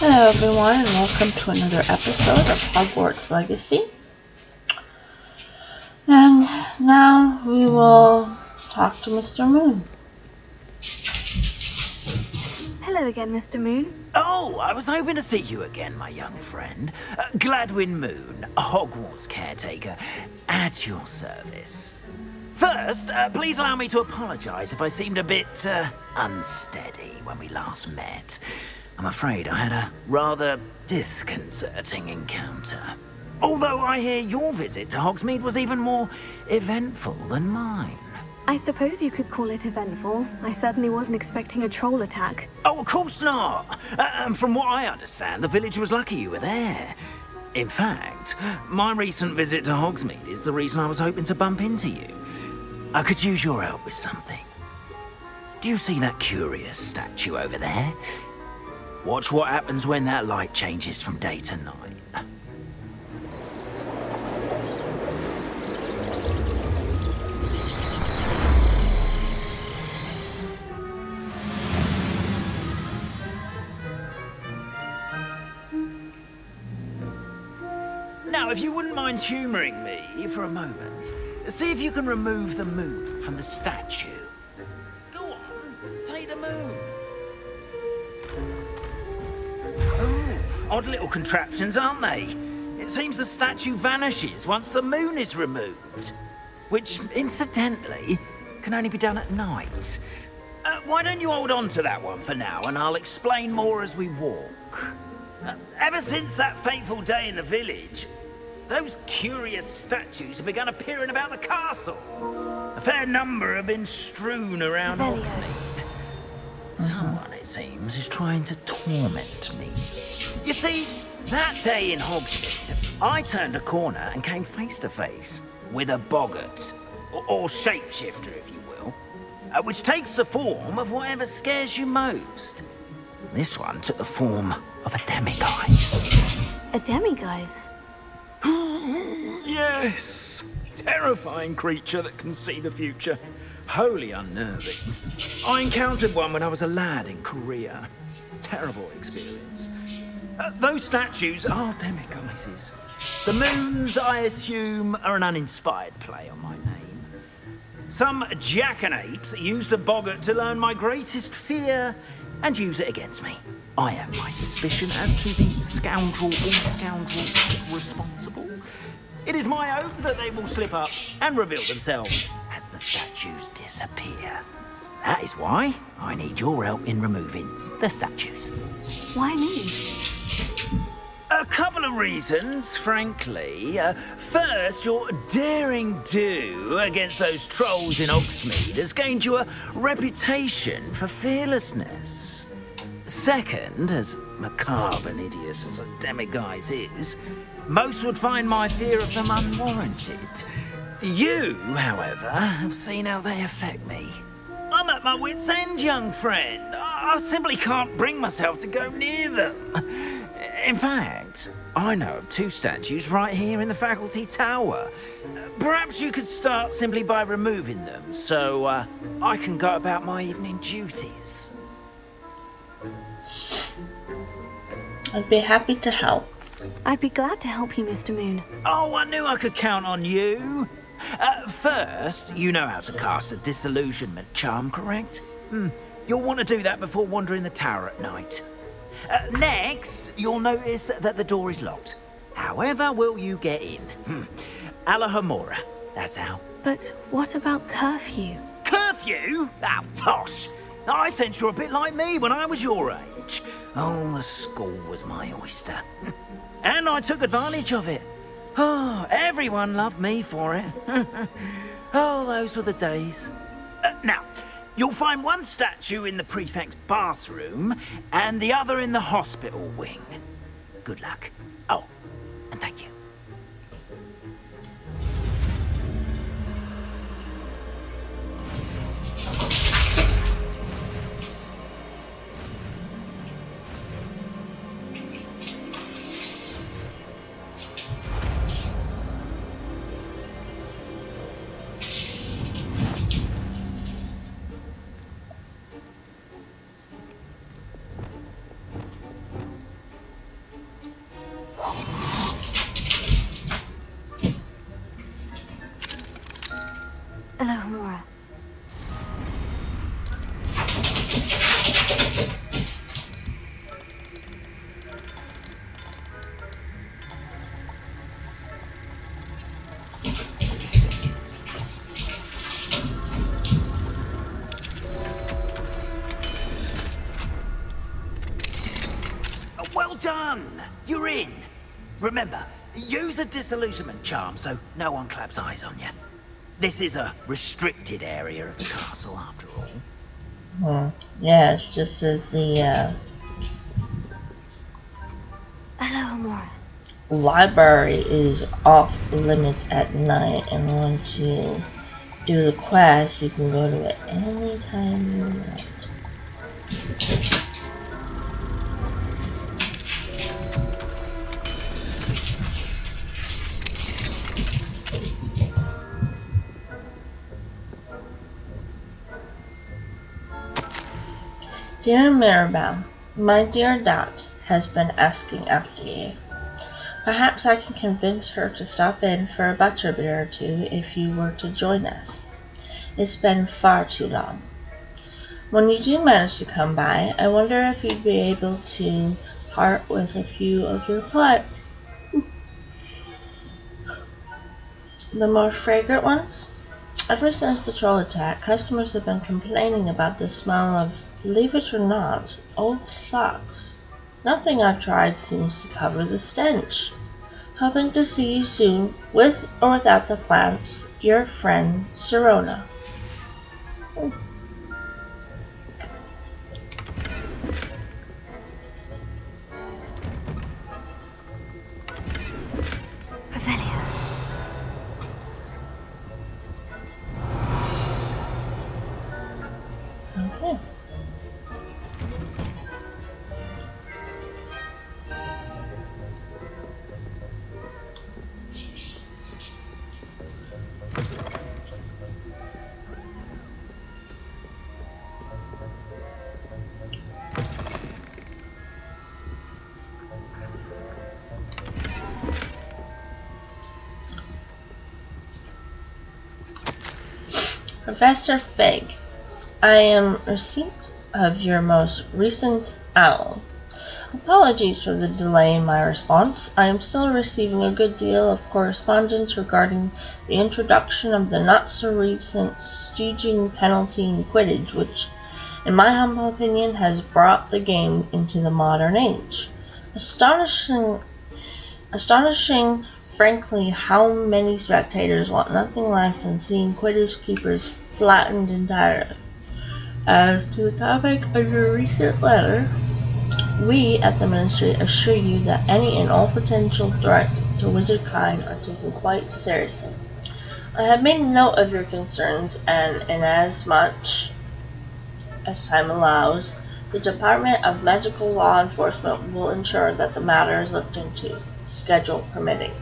Hello, everyone, and welcome to another episode of Hogwarts Legacy. And now we will talk to Mr. Moon. Hello again, Mr. Moon. Oh, I was hoping to see you again, my young friend. Gladwin Moon, Hogwarts caretaker, at your service. First, please allow me to apologise if I seemed a bit unsteady when we last met. I'm afraid I had a rather disconcerting encounter. Although I hear your visit to Hogsmeade was even more eventful than mine. I suppose you could call it eventful. I certainly wasn't expecting a troll attack. Oh, of course not. And from what I understand, the village was lucky you were there. In fact, my recent visit to Hogsmeade is the reason I was hoping to bump into you. I could use your help with something. Do you see that curious statue over there? Watch what happens when that light changes from day to night. Now, if you wouldn't mind humouring me for a moment, see if you can remove the moon from the statue. Go on, take the moon. Oh, odd little contraptions, aren't they? It seems the statue vanishes once the moon is removed. Which, incidentally, can only be done at night. Why don't you hold on to that one for now, and I'll explain more as we walk. Ever since that fateful day in the village, those curious statues have begun appearing about the castle. A fair number have been strewn around Hogsmeade. Someone, it seems, is trying to torment me. You see, that day in Hogsmeade, I turned a corner and came face to face with a boggart, or shapeshifter, if you will, which takes the form of whatever scares you most. This one took the form of a demiguise. A demiguise? Yes, terrifying creature that can see the future. Wholly unnerving. I encountered one when I was a lad in Korea. Terrible experience. Those statues are demiguises. The moons, I assume, are an uninspired play on my name. Some jackanapes used a boggart to learn my greatest fear and use it against me. I have my suspicion as to the scoundrel or scoundrels responsible. It is my hope that they will slip up and reveal themselves as the statues disappear. That is why I need your help in removing the statues. Why me? A couple of reasons, frankly. First, your daring do against those trolls in Hogsmeade has gained you a reputation for fearlessness. Second, as macabre and hideous as a demiguise is, most would find my fear of them unwarranted. You, however, have seen how they affect me. I'm at my wit's end, young friend. I simply can't bring myself to go near them. In fact, I know of two statues right here in the faculty tower. Perhaps you could start simply by removing them, so I can go about my evening duties. I'd be happy to help. I'd be glad to help you, Mr. Moon. Oh, I knew I could count on you. First, you know how to cast a disillusionment charm, correct? You'll want to do that before wandering the tower at night. Next, you'll notice that the door is locked. However will you get in? Alahomora, that's how. But what about curfew? Curfew? Oh, tosh. I sense you're a bit like me when I was your age. Oh, the school was my oyster. And I took advantage of it. Oh, everyone loved me for it. Oh, those were the days. Now, you'll find one statue in the prefect's bathroom and the other in the hospital wing. Good luck. Oh, and thank you. Well done! You're in. Remember, use a disillusionment charm so no one claps eyes on you. This is a restricted area of the castle, after all. Yeah, it's just as the Hello, Amora. library is off limits at night and want to do the quest, you can go to it anytime you want. Dear Mirabelle, my dear Dot has been asking after you. Perhaps I can convince her to stop in for a butterbeer or two if you were to join us. It's been far too long. When you do manage to come by, I wonder if you'd be able to part with a few of your the more fragrant ones? Ever since the troll attack, customers have been complaining about the smell of, believe it or not, old socks. Nothing I've tried seems to cover the stench. Hoping to see you soon, with or without the plants. Your friend, Sirona. Ophelia. Okay. Professor Fig, I am receipt of your most recent owl. Apologies for the delay in my response. I am still receiving a good deal of correspondence regarding the introduction of the not-so-recent stooging penalty in Quidditch, which, in my humble opinion, has brought the game into the modern age. Astonishing, frankly, how many spectators want nothing less than seeing Quidditch keepers flattened entirely. As to the topic of your recent letter, we at the Ministry assure you that any and all potential threats to wizardkind are taken quite seriously. I have made note of your concerns, and inasmuch as time allows, the Department of Magical Law Enforcement will ensure that the matter is looked into, schedule permitting.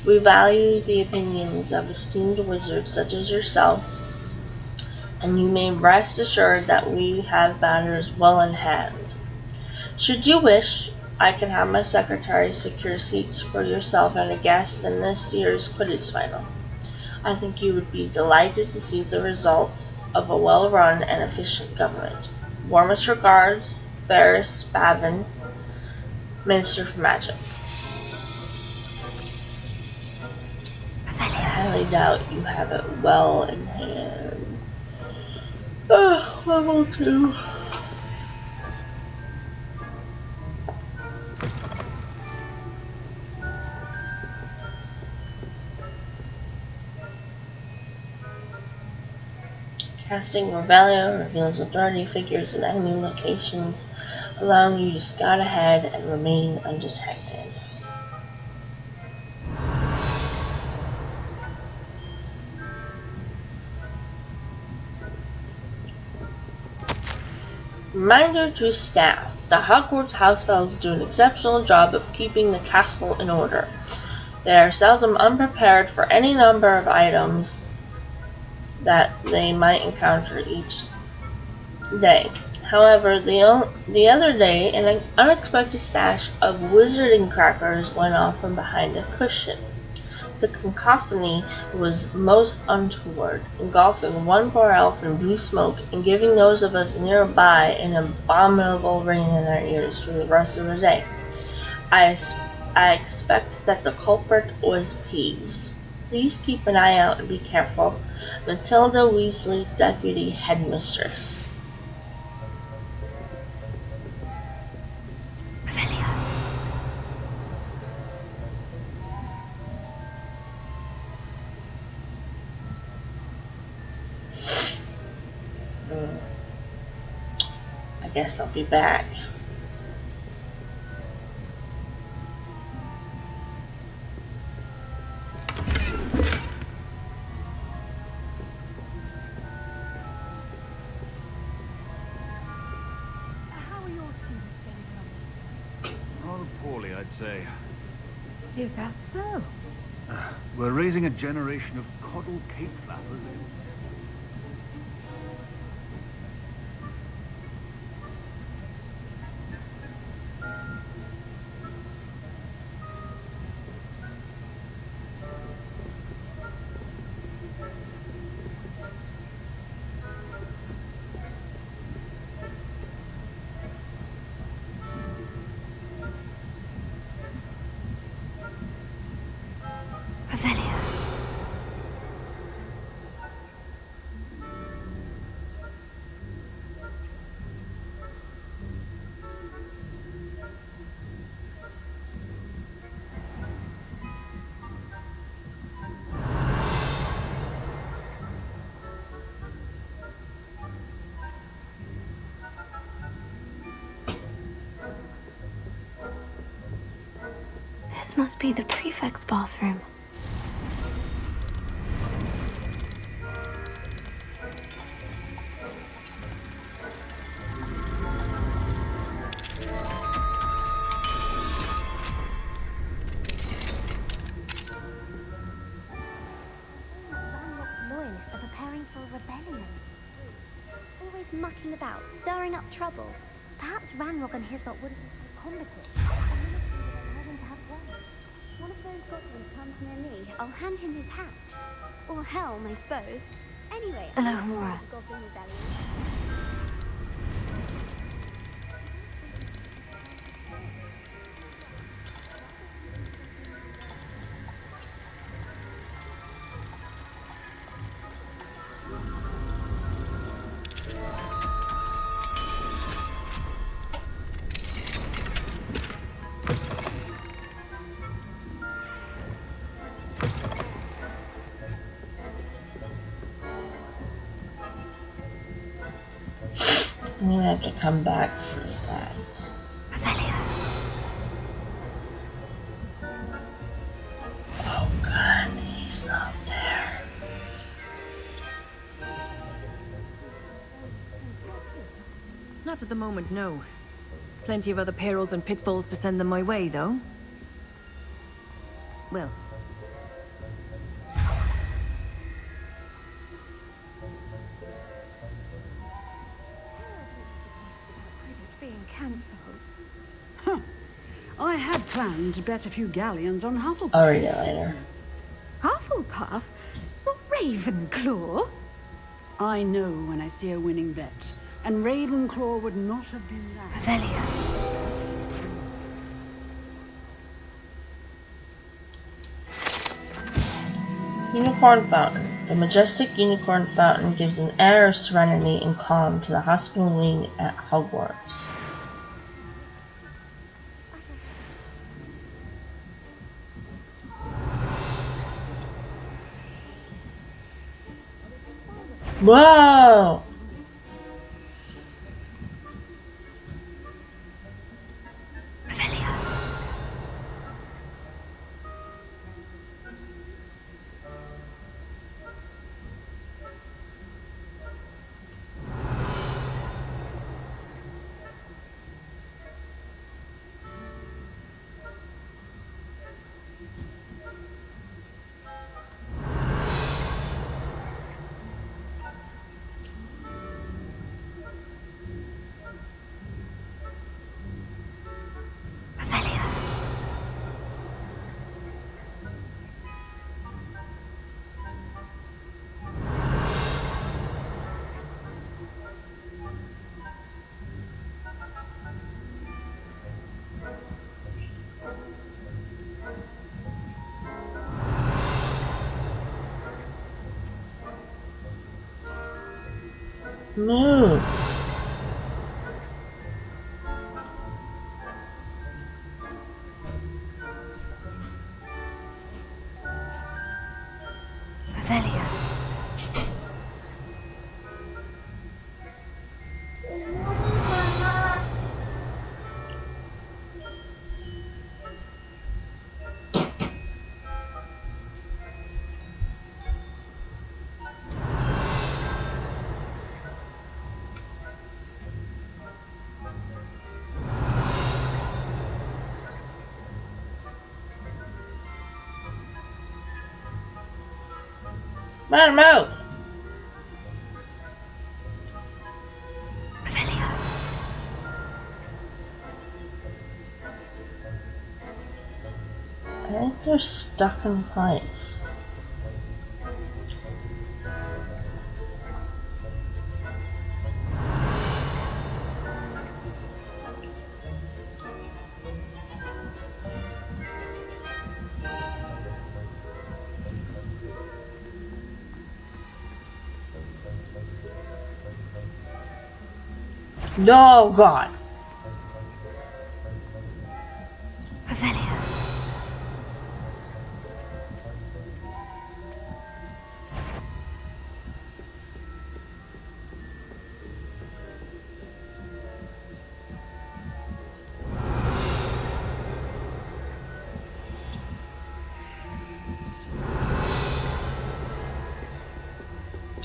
We value the opinions of esteemed wizards such as yourself, and you may rest assured that we have matters well in hand. Should you wish, I can have my secretary secure seats for yourself and a guest in this year's Quidditch final. I think you would be delighted to see the results of a well-run and efficient government. Warmest regards, Ferris Bavin, Minister for Magic. I highly doubt you have it well in hand. Level 2. Casting Revelio reveals authority figures in enemy locations, allowing you to scout ahead and remain undetected. Reminder to staff, the Hogwarts house elves do an exceptional job of keeping the castle in order. They are seldom unprepared for any number of items that they might encounter each day. However, the other day, an unexpected stash of wizarding crackers went off from behind a cushion. The cacophony was most untoward, engulfing one poor elf in blue smoke and giving those of us nearby an abominable ringing in our ears for the rest of the day. I expect that the culprit was Peeves. Please keep an eye out and be careful. Matilda Weasley, Deputy Headmistress. Ophelia. guess I'll be back. Rather poorly, I'd say. Is that so? We're raising a generation of coddled cape flappers. Revelio. This must be the prefect's bathroom. Loyalists are preparing for a rebellion. Always mucking about, stirring up trouble. Perhaps Ranrock and his lot wouldn't be so combative. To have one. One of those goblins comes near me, I'll hand him his hat. Or helm, I suppose. Anyway, Hello, Hamura. Goblin rebellion. I'm gonna have to come back for that. Revelio. Oh god, he's not there. Not at the moment, no. Plenty of other perils and pitfalls to send them my way, though. Well, Being cancelled. Huh. I had planned to bet a few galleons on Hufflepuff. I'll read it later. Hufflepuff? Not Ravenclaw? I know when I see a winning bet, and Ravenclaw would not have been that. Revelio. Unicorn Fountain. The majestic Unicorn Fountain gives an air of serenity and calm to the hospital wing at Hogwarts. Whoa! Revelio. Revelio. Move! Revelio. on, move! I think they're stuck in place. Oh God!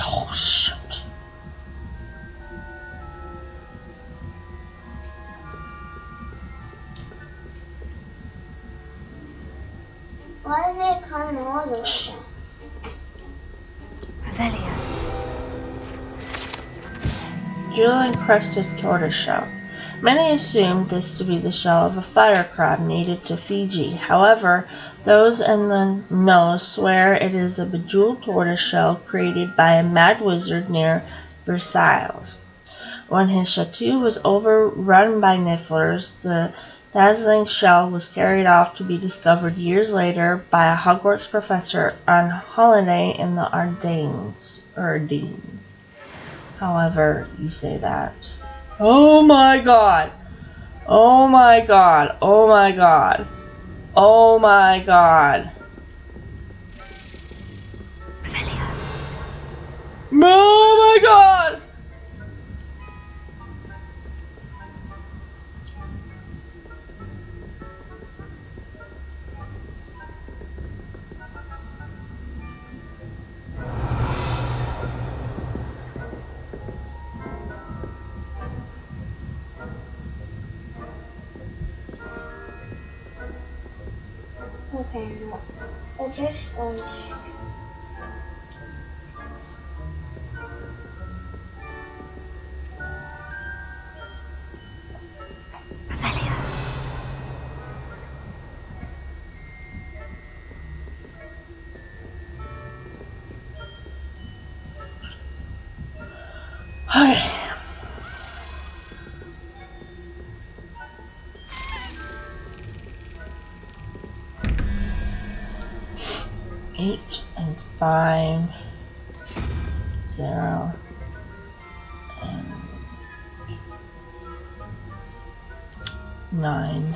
Oh shoot! Why is it coming all the way down? Jewel-encrusted tortoise shell. Many assumed this to be the shell of a fire crab native to Fiji. However, those in the know swear it is a bejeweled tortoise shell created by a mad wizard near Versailles. When his chateau was overrun by nifflers, the dazzling shell was carried off to be discovered years later by a Hogwarts professor on holiday in the Ardennes. However you say that. Oh my God! Oh my God! Oh my God! Oh my God! Oh my God! Okay, no. It's just Okay. 8 and 5, 0 and 9.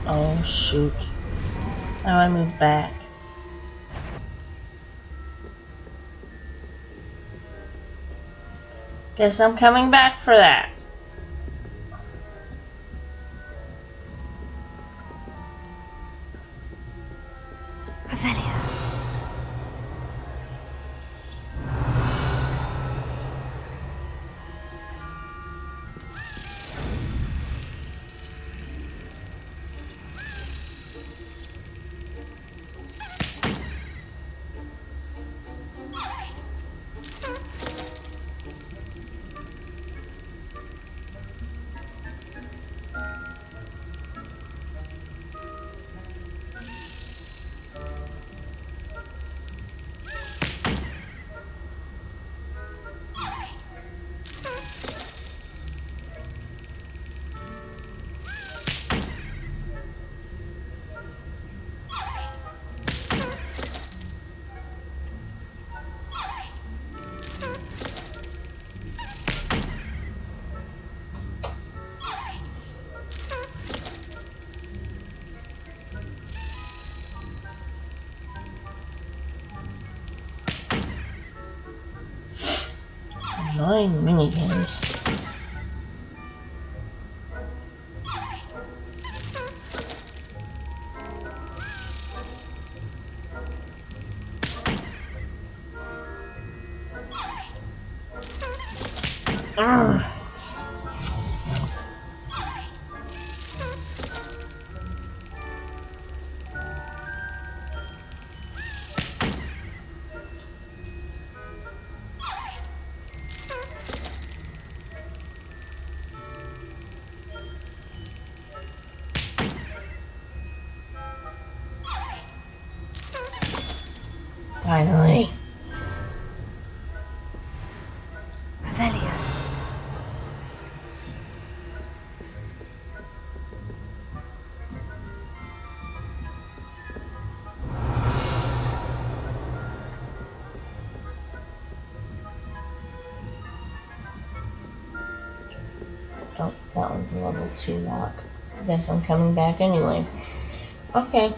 Oh shoot. Now I move back. Guess I'm coming back for that. Annoying minigames. Ugh. Finally. Revelio. Oh, that one's a level 2 lock. I guess I'm coming back anyway. Okay.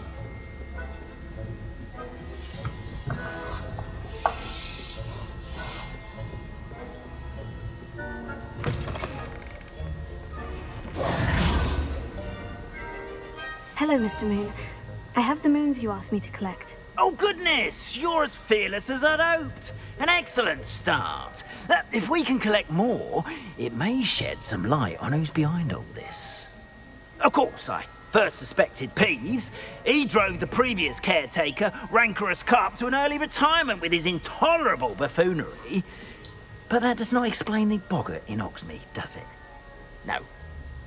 Hello, Mr. Moon. I have the moons you asked me to collect. Oh goodness, you're as fearless as I'd hoped. An excellent start. If we can collect more, it may shed some light on who's behind all this. Of course, I first suspected Peeves. He drove the previous caretaker, Rancorous Carp, to an early retirement with his intolerable buffoonery. But that does not explain the boggart in Oxmead, does it? No.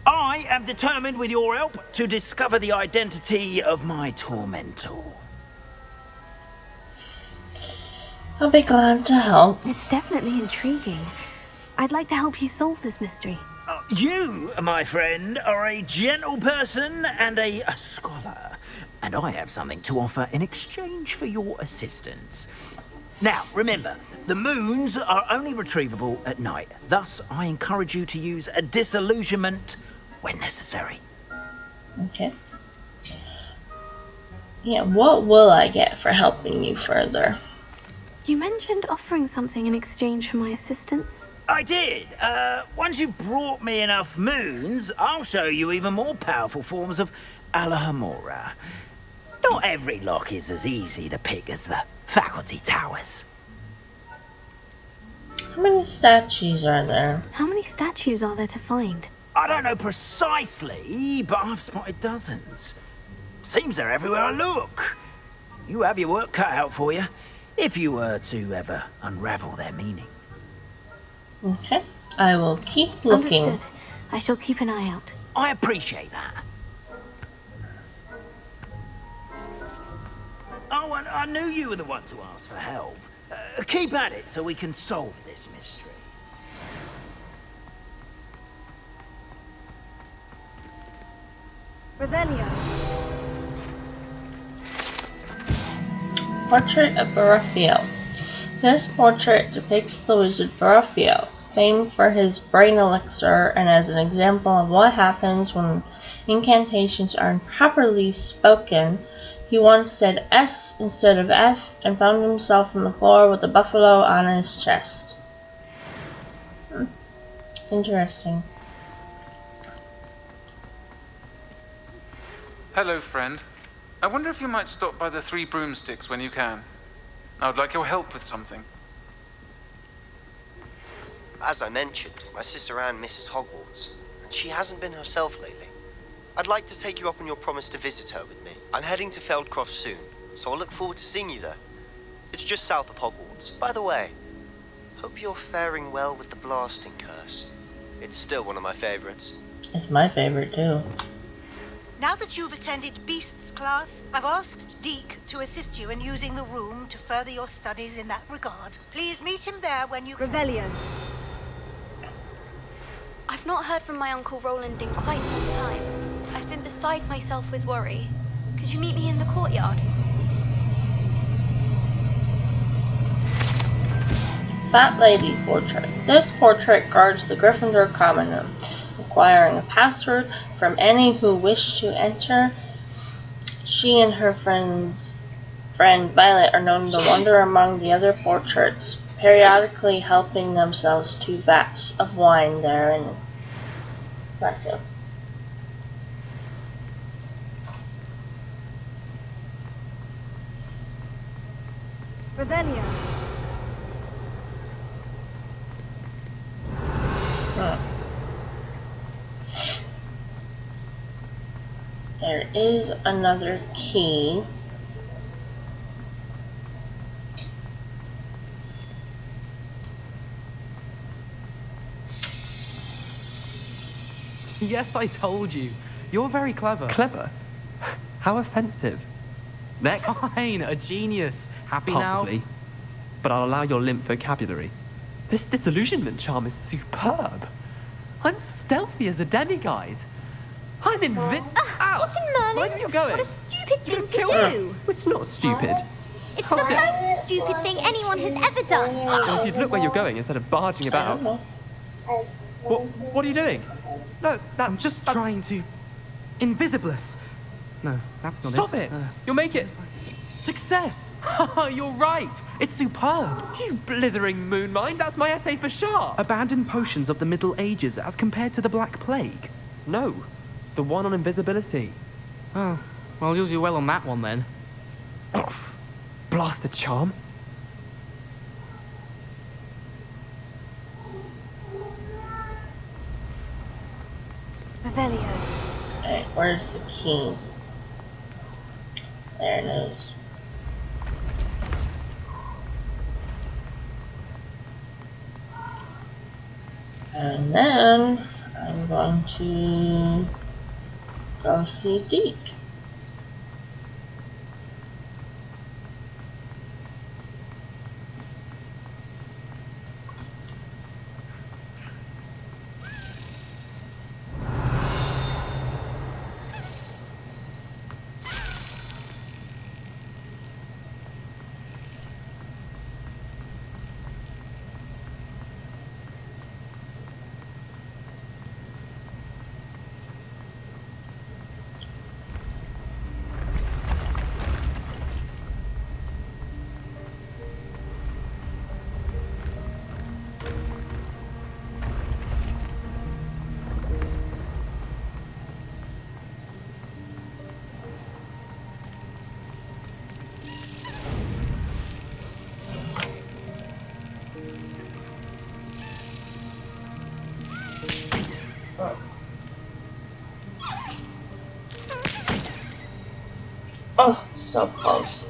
I am determined, with your help, to discover the identity of my tormentor. I'll be glad to help. It's definitely intriguing. I'd like to help you solve this mystery. You, my friend, are a gentle person and a scholar, and I have something to offer in exchange for your assistance. Now, remember, the moons are only retrievable at night. Thus, I encourage you to use a disillusionment when necessary. Okay. Yeah, what will I get for helping you further? You mentioned offering something in exchange for my assistance. I did. Once you've brought me enough moons, I'll show you even more powerful forms of Alahamora. Not every lock is as easy to pick as the faculty towers. How many statues are there? How many statues are there to find? I don't know precisely, but I've spotted dozens. Seems they're everywhere I look. You have your work cut out for you, if you were to ever unravel their meaning. Okay. I will keep looking. Understood. I shall keep an eye out. I appreciate that. Oh, and I knew you were the one to ask for help. Keep at it so we can solve this mystery. Revelio. Portrait of Baraffio. This portrait depicts the wizard Baraffio, famed for his brain elixir, and as an example of what happens when incantations are improperly spoken. He once said S instead of F and found himself on the floor with a buffalo on his chest. Interesting. Hello, friend. I wonder if you might stop by the Three Broomsticks when you can. I would like your help with something. As I mentioned, my sister Anne misses Hogwarts, and she hasn't been herself lately. I'd like to take you up on your promise to visit her with me. I'm heading to Feldcroft soon, so I'll look forward to seeing you there. It's just south of Hogwarts. By the way, hope you're faring well with the blasting curse. It's still one of my favorites. It's my favorite too. Now that you've attended Beasts class, I've asked Deke to assist you in using the room to further your studies in that regard. Please meet him there when you... Revelio. I've not heard from my Uncle Roland in quite some time. I've been beside myself with worry. Could you meet me in the courtyard? Fat Lady Portrait. This portrait guards the Gryffindor common room, requiring a password from any who wish to enter. She and her friend Violet are known to wander among the other portraits, periodically helping themselves to vats of wine there in Brazil. Revelio. There is another key. Yes, I told you. You're very clever. Clever? How offensive. Next. Fine, a genius. Happy Possibly. Now? But I'll allow your limp vocabulary. This disillusionment charm is superb. I'm stealthy as a demiguise. I'm Ow! What in Merlin? Where are you going? What a stupid thing to do! It's not stupid. It's the most stupid thing anyone has ever done. Well, if you'd look where you're going instead of barging about. What are you doing? No, I'm just trying to... Invisibless. No, that's not Stop it! You'll make it. Success! You're right. It's superb. You blithering moon mind. That's my essay for sure. Abandoned potions of the Middle Ages as compared to the Black Plague. No, the one on invisibility. Oh, well, you'll do well on that one then. Blasted charm. Revelio. Alright, where's the key? There it is. And then I'm going to go see Deke. Oh, so close.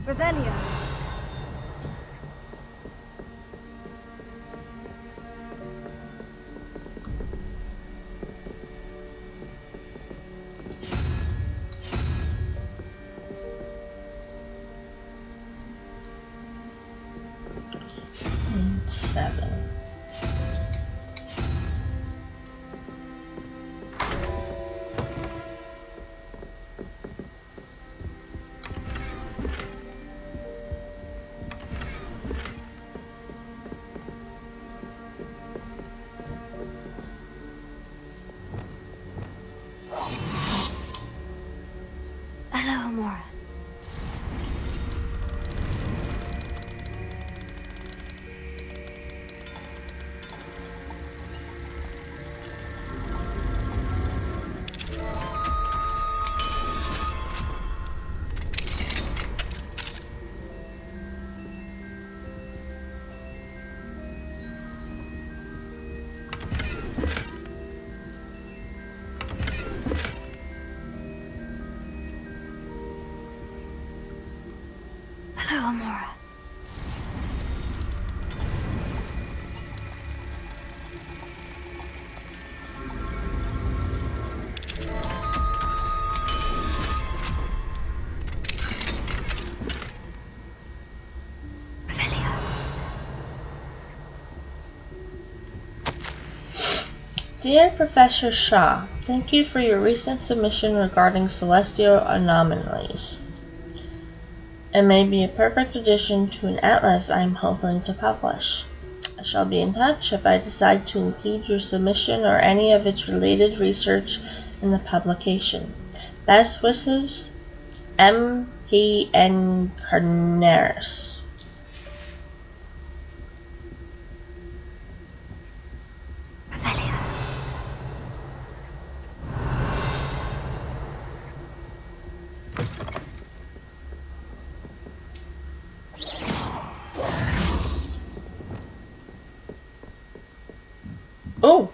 Revelio. Seven. Hello, Amora. Hello, Amora. Dear Professor Shaw, thank you for your recent submission regarding celestial anomalies. It may be a perfect addition to an atlas I am hoping to publish. I shall be in touch if I decide to include your submission or any of its related research in the publication. Best wishes, M.P.N. Carneros. Oh.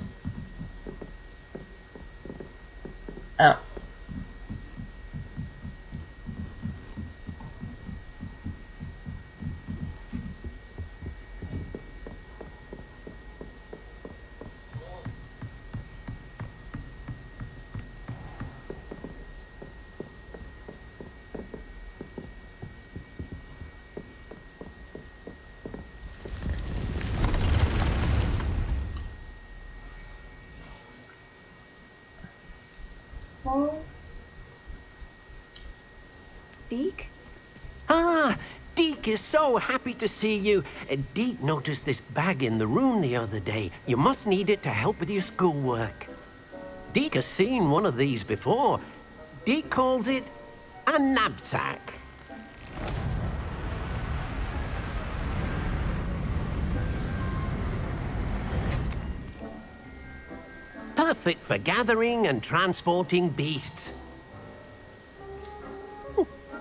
Oh. Deke? Ah, Deke is so happy to see you. Deke noticed this bag in the room the other day. You must need it to help with your schoolwork. Deke has seen one of these before. Deke calls it a knapsack. Perfect for gathering and transporting beasts.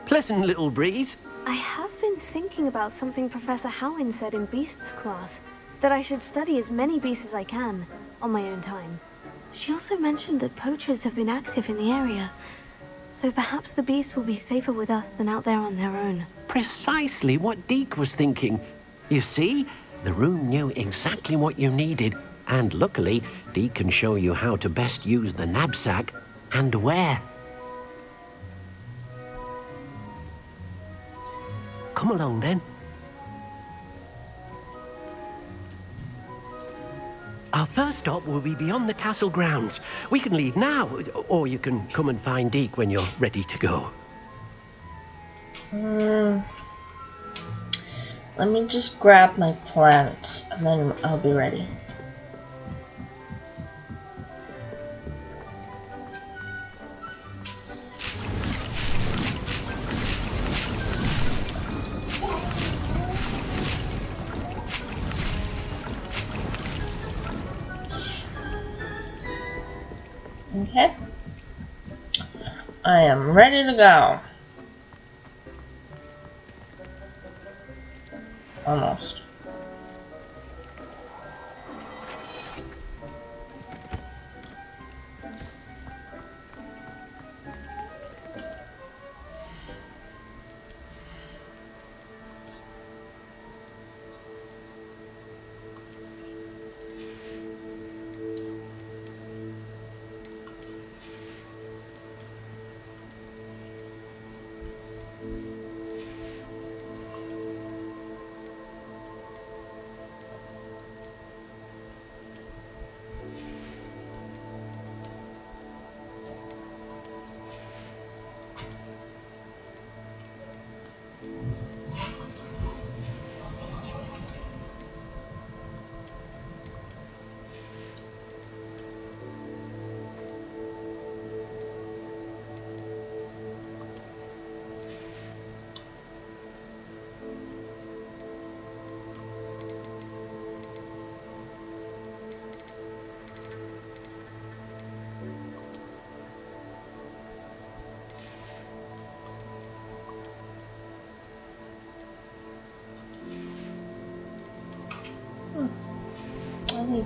Pleasant little breeze. I have been thinking about something Professor Howin said in Beasts class, that I should study as many beasts as I can, on my own time. She also mentioned that poachers have been active in the area, so perhaps the beasts will be safer with us than out there on their own. Precisely what Deke was thinking. You see, the room knew exactly what you needed, and luckily, Deke can show you how to best use the knapsack and where. Come along, then. Our first stop will be beyond the castle grounds. We can leave now, or you can come and find Deke when you're ready to go. Let me just grab my plants, and then I'll be ready. Okay. I am ready to go. Almost.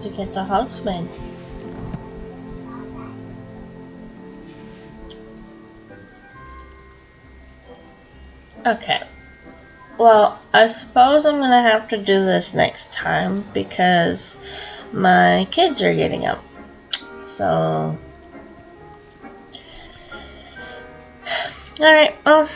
to get to Hogsmeade. Okay. Well, I suppose I'm gonna have to do this next time because my kids are getting up. So, alright, well,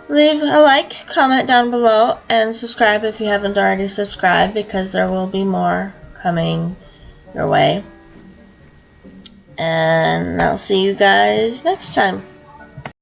leave a like, comment down below, and subscribe if you haven't already subscribed because there will be more coming your way. And I'll see you guys next time.